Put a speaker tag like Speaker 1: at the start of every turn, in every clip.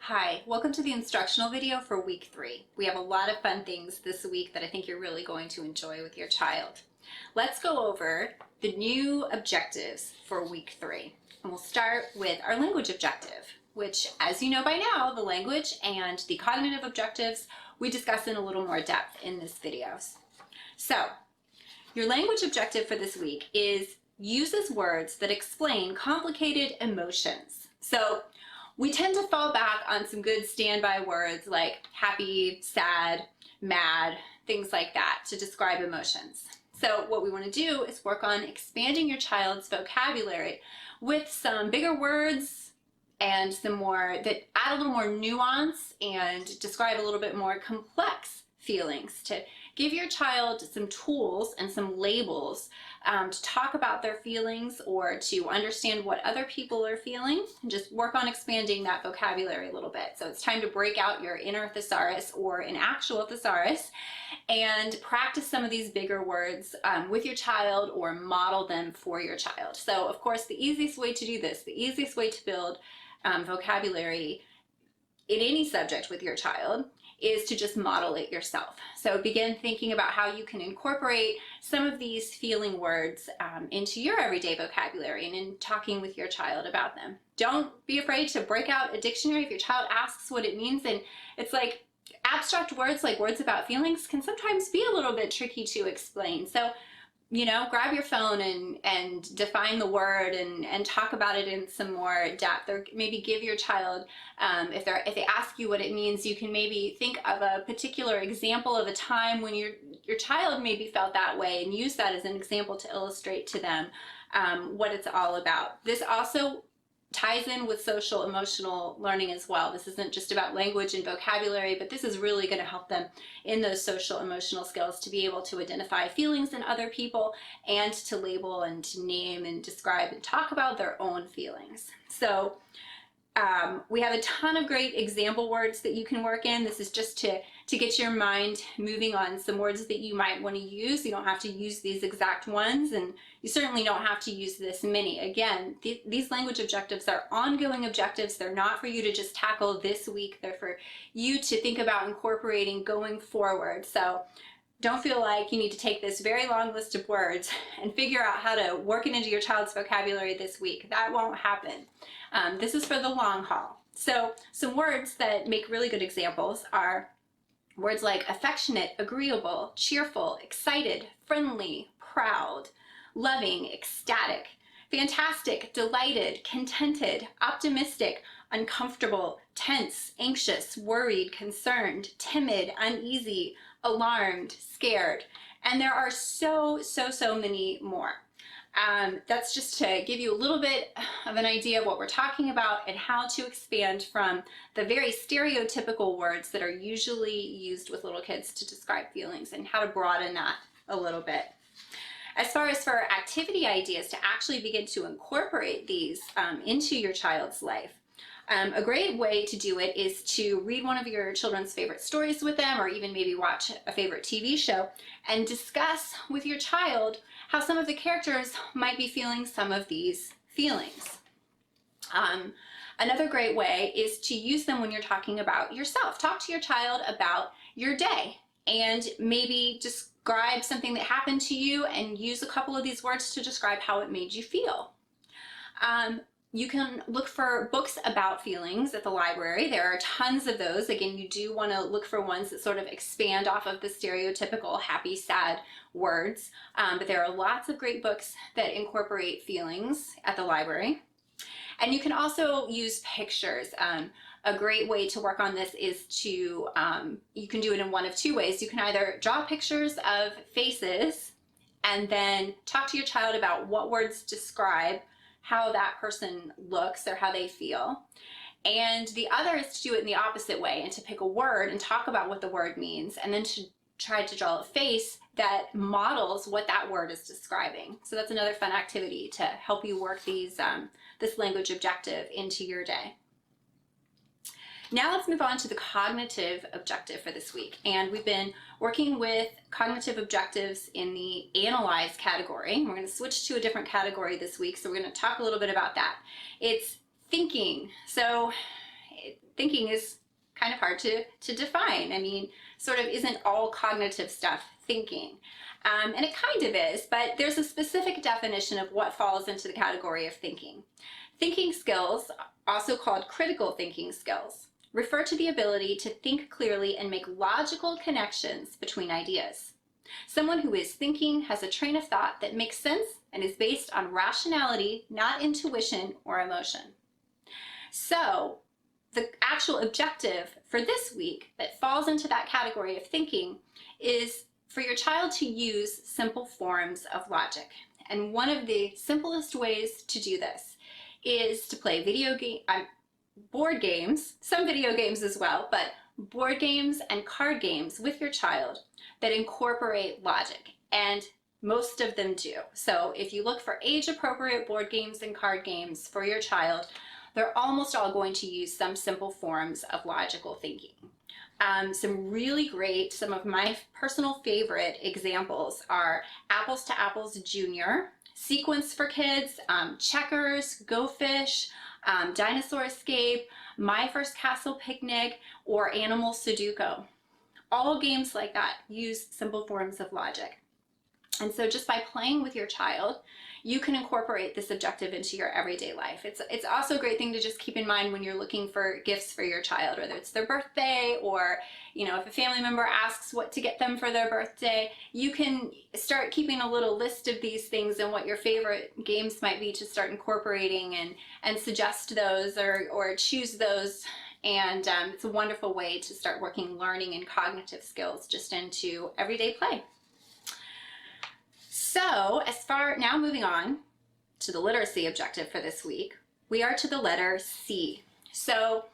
Speaker 1: Hi, welcome to the instructional video for week 3. We have a lot of fun things this week that I think you're really going to enjoy with your child. Let's go over the new objectives for week 3. And we'll start with our language objective, which, as you know by now, the language and the cognitive objectives we discuss in a little more depth in this videos. So, your language objective for this week is uses words that explain complicated emotions. So, we tend to fall back on some good standby words like happy, sad, mad, things like that to describe emotions. So what we want to do is work on expanding your child's vocabulary with some bigger words and some more that add a little more nuance and describe a little bit more complex feelings, to give your child some tools and some labels to talk about their feelings or to understand what other people are feeling, and just work on expanding that vocabulary a little bit. So it's time to break out your inner thesaurus or an actual thesaurus and practice some of these bigger words with your child or model them for your child. So of course, the easiest way to do this, the easiest way to build vocabulary in any subject with your child, is to just model it yourself. So begin thinking about how you can incorporate some of these feeling words into your everyday vocabulary and in talking with your child about them. Don't be afraid to break out a dictionary if your child asks what it means. And it's like abstract words, like words about feelings, can sometimes be a little bit tricky to explain. So, you know, grab your phone and define the word and talk about it in some more depth, or maybe give your child, if they ask you what it means, you can maybe think of a particular example of a time when your child maybe felt that way and use that as an example to illustrate to them what it's all about. This also ties in with social emotional learning as well. This isn't just about language and vocabulary, but this is really going to help them in those social emotional skills to be able to identify feelings in other people and to label and to name and describe and talk about their own feelings. So we have a ton of great example words that you can work in. This is just to get your mind moving on some words that you might want to use. You don't have to use these exact ones, and you certainly don't have to use this many. Again, these language objectives are ongoing objectives. They're not for you to just tackle this week. They're for you to think about incorporating going forward. So don't feel like you need to take this very long list of words and figure out how to work it into your child's vocabulary this week. That won't happen. This is for the long haul. So some words that make really good examples are words like affectionate, agreeable, cheerful, excited, friendly, proud, loving, ecstatic, fantastic, delighted, contented, optimistic, uncomfortable, tense, anxious, worried, concerned, timid, uneasy, alarmed, scared. And there are so many more. That's just to give you a little bit of an idea of what we're talking about and how to expand from the very stereotypical words that are usually used with little kids to describe feelings, and how to broaden that a little bit. As far as for activity ideas to actually begin to incorporate these into your child's life, a great way to do it is to read one of your children's favorite stories with them, or even maybe watch a favorite TV show and discuss with your child how some of the characters might be feeling some of these feelings. Another great way is to use them when you're talking about yourself. Talk to your child about your day and maybe describe something that happened to you and use a couple of these words to describe how it made you feel. You can look for books about feelings at the library. There are tons of those. Again, you do want to look for ones that sort of expand off of the stereotypical happy, sad words. But there are lots of great books that incorporate feelings at the library. And you can also use pictures. A great way to work on this is to, you can do it in one of two ways. You can either draw pictures of faces and then talk to your child about what words describe how that person looks or how they feel. And the other is to do it in the opposite way and to pick a word and talk about what the word means, and then to try to draw a face that models what that word is describing. So that's another fun activity to help you work these this language objective into your day. Now let's move on to the cognitive objective for this week. And we've been working with cognitive objectives in the analyze category. We're going to switch to a different category this week, so we're going to talk a little bit about that. It's thinking. So thinking is kind of hard to define. I mean, sort of isn't all cognitive stuff thinking. And it kind of is, but there's a specific definition of what falls into the category of thinking. Thinking skills, also called critical thinking skills, refer to the ability to think clearly and make logical connections between ideas. Someone who is thinking has a train of thought that makes sense and is based on rationality, not intuition or emotion. So, the actual objective for this week that falls into that category of thinking is for your child to use simple forms of logic. And one of the simplest ways to do this is to play board games, some video games as well, but board games and card games with your child that incorporate logic, and most of them do. So if you look for age-appropriate board games and card games for your child, they're almost all going to use some simple forms of logical thinking. Some really great, some of my personal favorite examples are Apples to Apples Junior, Sequence for Kids, Checkers, Go Fish, Dinosaur Escape, My First Castle Picnic, or Animal Sudoku. All games like that use simple forms of logic. And so just by playing with your child, you can incorporate this objective into your everyday life. It's also a great thing to just keep in mind when you're looking for gifts for your child, whether it's their birthday or, you know, if a family member asks what to get them for their birthday, you can start keeping a little list of these things and what your favorite games might be to start incorporating and suggest those or choose those. And it's a wonderful way to start working learning and cognitive skills just into everyday play. So now moving on to the literacy objective for this week, we are to the letter C. So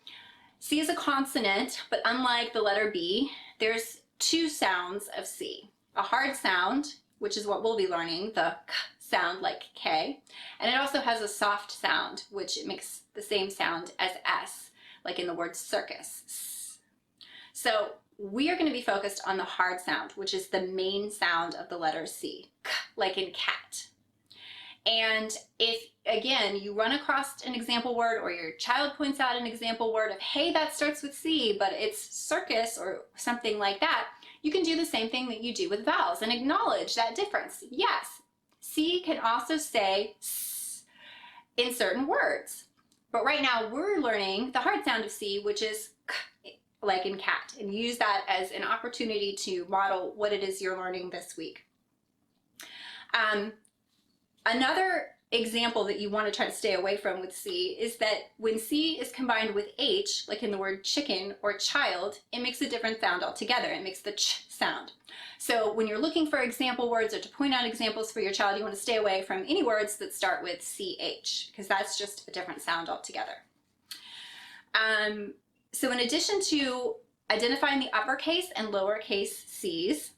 Speaker 1: C is a consonant, but unlike the letter B, there's two sounds of C. A hard sound, which is what we'll be learning, the K sound like K, and it also has a soft sound, which makes the same sound as S, like in the word circus. S. So we are going to be focused on the hard sound, which is the main sound of the letter C, K, like in cat. And if, again, you run across an example word or your child points out an example word of, hey, that starts with C, but it's circus or something like that, you can do the same thing that you do with vowels and acknowledge that difference. Yes, C can also say S in certain words. But right now we're learning the hard sound of C, which is K, like in cat, and use that as an opportunity to model what it is you're learning this week. Another example that you want to try to stay away from with C is that when C is combined with H, like in the word chicken or child, it makes a different sound altogether. It makes the ch sound. So when you're looking for example words or to point out examples for your child, you want to stay away from any words that start with CH, because that's just a different sound altogether. So in addition to identifying the uppercase and lowercase C's,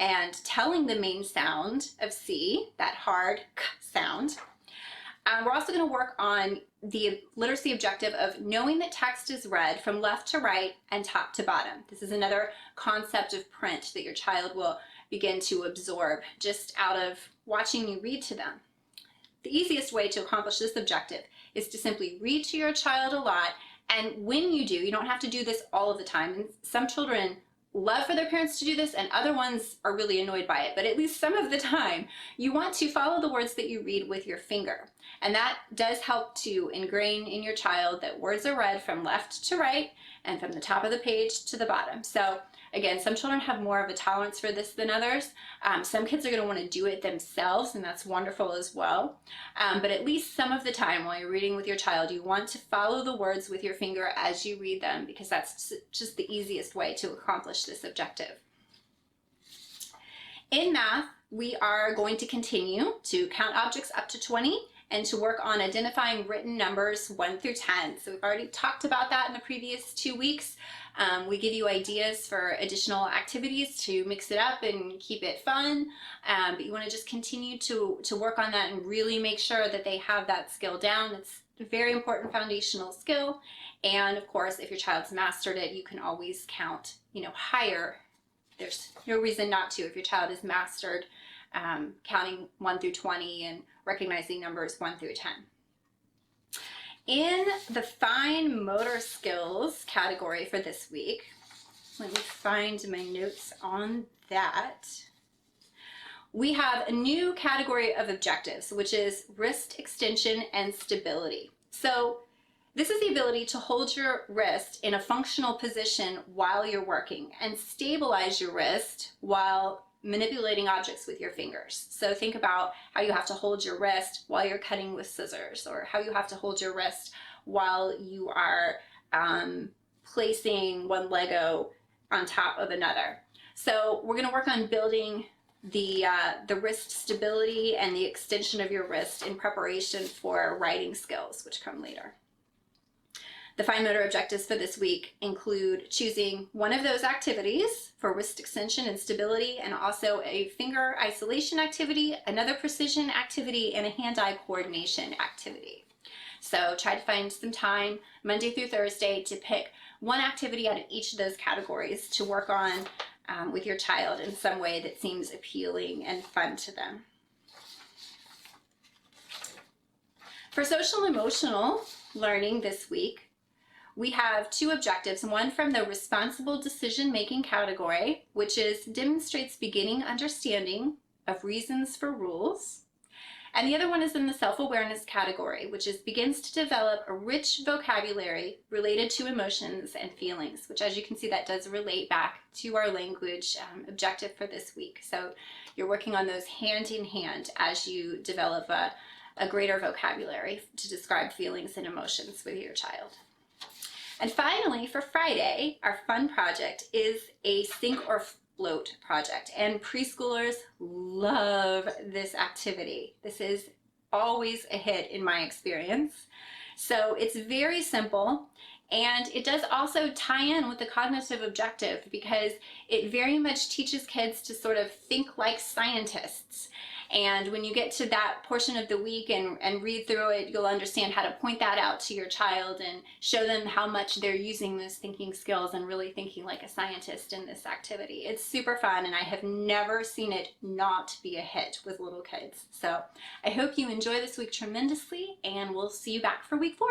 Speaker 1: and telling the main sound of C, that hard K sound, we're also going to work on the literacy objective of knowing that text is read from left to right and top to bottom. This is another concept of print that your child will begin to absorb just out of watching you read to them. The easiest way to accomplish this objective is to simply read to your child a lot, and when you do, you don't have to do this all of the time. And some children love for their parents to do this and other ones are really annoyed by it, but at least some of the time you want to follow the words that you read with your finger, and that does help to ingrain in your child that words are read from left to right and from the top of the page to the bottom. So again, some children have more of a tolerance for this than others. Some kids are going to want to do it themselves, and that's wonderful as well. But at least some of the time while you're reading with your child, you want to follow the words with your finger as you read them, because that's just the easiest way to accomplish this objective. In math, we are going to continue to count objects up to 20 and to work on identifying written numbers 1 through 10. So we've already talked about that in the previous 2 weeks. We give you ideas for additional activities to mix it up and keep it fun, but you want to just continue to work on that and really make sure that they have that skill down. It's a very important foundational skill, and of course if your child's mastered it, you can always count, higher. There's no reason not to if your child is mastered counting 1 through 20 and recognizing numbers 1 through 10. In the fine motor skills category for this week, let me find my notes on that. We have a new category of objectives, which is wrist extension and stability. So this is the ability to hold your wrist in a functional position while you're working and stabilize your wrist while manipulating objects with your fingers. So think about how you have to hold your wrist while you're cutting with scissors, or how you have to hold your wrist while you are placing one Lego on top of another. So we're going to work on building the wrist stability and the extension of your wrist in preparation for writing skills, which come later. The fine motor objectives for this week include choosing one of those activities for wrist extension and stability, and also a finger isolation activity, another precision activity, and a hand-eye coordination activity. So try to find some time Monday through Thursday to pick one activity out of each of those categories to work on with your child in some way that seems appealing and fun to them. For social emotional learning this week, we have two objectives, one from the responsible decision-making category, which demonstrates beginning understanding of reasons for rules. And the other one is in the self-awareness category, which begins to develop a rich vocabulary related to emotions and feelings, which, as you can see, that does relate back to our language objective for this week. So you're working on those hand in hand as you develop a greater vocabulary to describe feelings and emotions with your child. And finally, for Friday, our fun project is a sink or float project, and preschoolers love this activity. This is always a hit in my experience. So it's very simple, and it does also tie in with the cognitive objective, because it very much teaches kids to sort of think like scientists. And when you get to that portion of the week and read through it, you'll understand how to point that out to your child and show them how much they're using those thinking skills and really thinking like a scientist in this activity. It's super fun, and I have never seen it not be a hit with little kids. So I hope you enjoy this week tremendously, and we'll see you back for week 4.